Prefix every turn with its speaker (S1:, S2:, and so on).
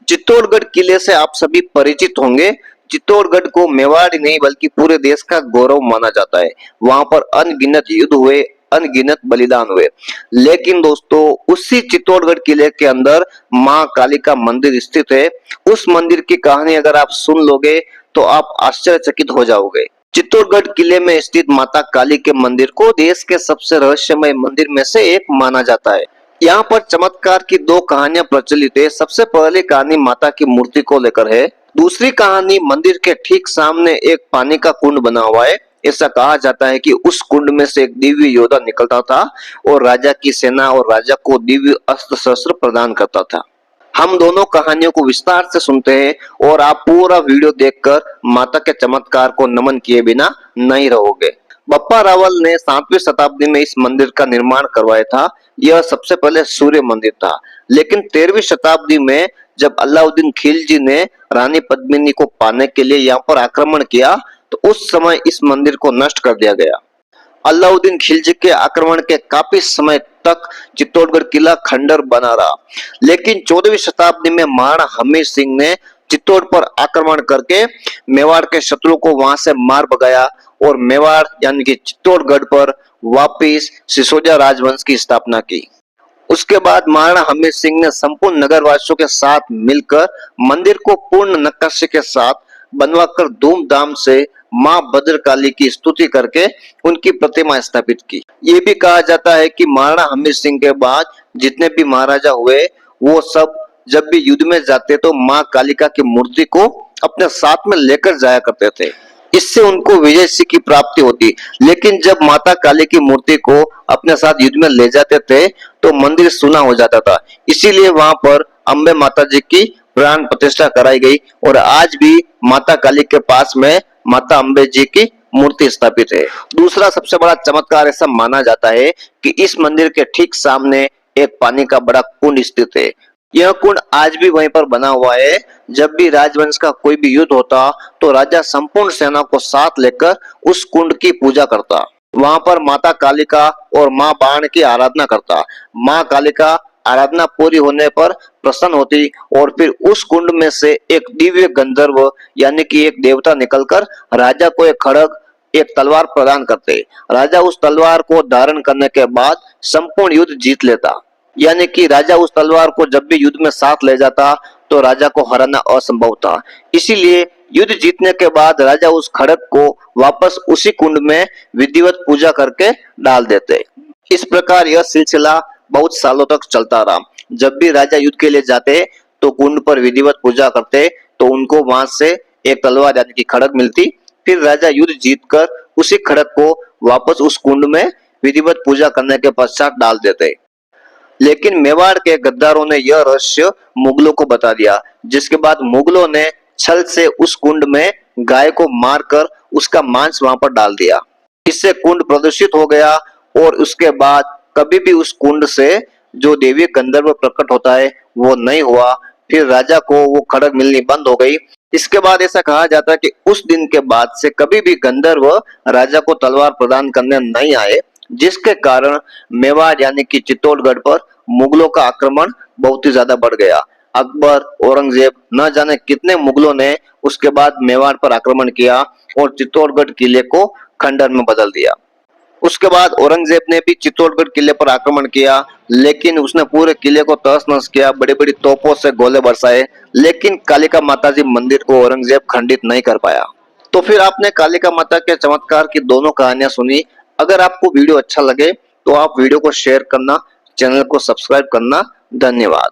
S1: चित्तौड़गढ़ किले से आप सभी परिचित होंगे। चित्तौड़गढ़ को मेवाड़ ही नहीं बल्कि पूरे देश का गौरव माना जाता है। वहां पर अनगिनत युद्ध हुए, अनगिनत बलिदान हुए। लेकिन दोस्तों, उसी चित्तौड़गढ़ किले के अंदर मां काली का मंदिर स्थित है। उस मंदिर की कहानी अगर आप सुन लोगे तो आप आश्चर्यचकित हो जाओगे। चित्तौड़गढ़ किले में स्थित माता काली के मंदिर को देश के सबसे रहस्यमय मंदिर में से एक माना जाता है। यहाँ पर चमत्कार की दो कहानियां प्रचलित है। सबसे पहली कहानी माता की मूर्ति को लेकर है। दूसरी कहानी मंदिर के ठीक सामने एक पानी का कुंड बना हुआ है। ऐसा कहा जाता है कि उस कुंड में से एक दिव्य योद्धा निकलता था और राजा की सेना और राजा को दिव्य अस्त्र शस्त्र प्रदान करता था। हम दोनों कहानियों को विस्तार से सुनते हैं और आप पूरा वीडियो देखकर माता के चमत्कार को नमन किए बिना नहीं रहोगे। बप्पा रावल ने 7वीं शताब्दी में इस मंदिर का निर्माण करवाया था। यह सबसे पहले सूर्य मंदिर था, लेकिन 13वीं शताब्दी में जब अलाउद्दीन खिलजी ने रानी पद्मिनी को पाने के लिए यहाँ पर आक्रमण किया तो उस समय इस मंदिर को नष्ट कर दिया गया। अलाउद्दीन खिलजी के आक्रमण के काफी समय तक चित्तौड़गढ़ किला खंडर बना रहा, लेकिन 14वीं शताब्दी में महाराणा हमीर सिंह ने चित्तौड़ पर आक्रमण करके मेवाड़ के शत्रु को वहां से मार भगाया और मेवाड़ यानी कि चित्तौड़गढ़ पर वापिस सिसोदिया राजवंश की स्थापना की। उसके बाद महाराणा हमीर सिंह ने संपूर्ण नगरवासियों के साथ मिलकर मंदिर को पूर्ण नक्काशी के साथ बनवाकर धूमधाम से मां भद्रकाली की स्तुति करके उनकी प्रतिमा स्थापित की। ये भी कहा जाता है कि महाराणा हमीर सिंह के बाद जितने भी महाराजा हुए वो सब जब भी युद्ध में जाते तो मां कालिका की मूर्ति को अपने साथ में लेकर जाया करते थे। इससे उनको विजय सिंह की प्राप्ति होती। लेकिन जब माता काली की मूर्ति को अपने साथ युद्ध में ले जाते थे तो मंदिर सुना हो जाता था। इसीलिए वहां पर अम्बे माता जी की प्राण प्रतिष्ठा कराई गई और आज भी माता काली के पास में माता अम्बे जी की मूर्ति स्थापित है। दूसरा सबसे बड़ा चमत्कार ऐसा माना जाता है कि इस मंदिर के ठीक सामने एक पानी का बड़ा कुंड स्थित है। यह कुंड आज भी वहीं पर बना हुआ है। जब भी राजवंश का कोई भी युद्ध होता तो राजा संपूर्ण सेना को साथ लेकर उस कुंड की पूजा करता। वहां पर माता कालिका और मां बाण की आराधना करता। मां कालिका आराधना पूरी होने पर प्रसन्न होती और फिर उस कुंड में से एक दिव्य गंधर्व यानी कि एक देवता निकलकर राजा को एक खड्ग, एक तलवार प्रदान करते। राजा उस तलवार को धारण करने के बाद संपूर्ण युद्ध जीत लेता। यानी कि राजा उस तलवार को जब भी युद्ध में साथ ले जाता तो राजा को हराना असंभव था। इसीलिए युद्ध जीतने के बाद राजा उस खड्ग को वापस उसी कुंड में विधिवत पूजा करके डाल देते। इस प्रकार यह सिलसिला बहुत सालों तक चलता रहा। जब भी राजा युद्ध के लिए जाते तो कुंड पर विधिवत पूजा करते तो उनको वहां से एक तलवार यानी कि खड्ग मिलती। फिर राजा युद्ध जीतकर उसी खड्ग को वापस उस कुंड में विधिवत पूजा करने के पश्चात डाल देते। लेकिन मेवाड़ के गद्दारों ने यह रहस्य मुगलों को बता दिया, जिसके बाद मुगलों ने छल से उस कुंड में गाय को मारकर उसका मांस वहां पर डाल दिया। इससे कुंड प्रदूषित हो गया और उसके बाद कभी भी उस कुंड से जो देवी गंधर्व प्रकट होता है वो नहीं हुआ। फिर राजा को वो खड्ग मिलनी बंद हो गई। इसके बाद ऐसा कहा जाता है कि उस दिन के बाद से कभी भी गंधर्व राजा को तलवार प्रदान करने नहीं आए, जिसके कारण मेवाड़ यानी कि चित्तौड़गढ़ पर मुगलों का आक्रमण बहुत ही ज्यादा बढ़ गया। अकबर, औरंगजेब, न जाने कितने मुगलों ने उसके बाद मेवाड़ पर आक्रमण किया और चित्तौड़गढ़ किले को खंडर में बदल दिया। उसके बाद औरंगजेब ने भी चित्तौड़गढ़ किले पर आक्रमण किया, लेकिन उसने पूरे किले को तहस नहस किया, बड़ी बड़ी तोपों से गोले बरसाए, लेकिन कालिका माता जी मंदिर को औरंगजेब खंडित नहीं कर पाया। तो फिर आपने कालिका माता के चमत्कार की दोनों कहानियां सुनी। अगर आपको वीडियो अच्छा लगे तो आप वीडियो को शेयर करना, चैनल को सब्सक्राइब करना। धन्यवाद।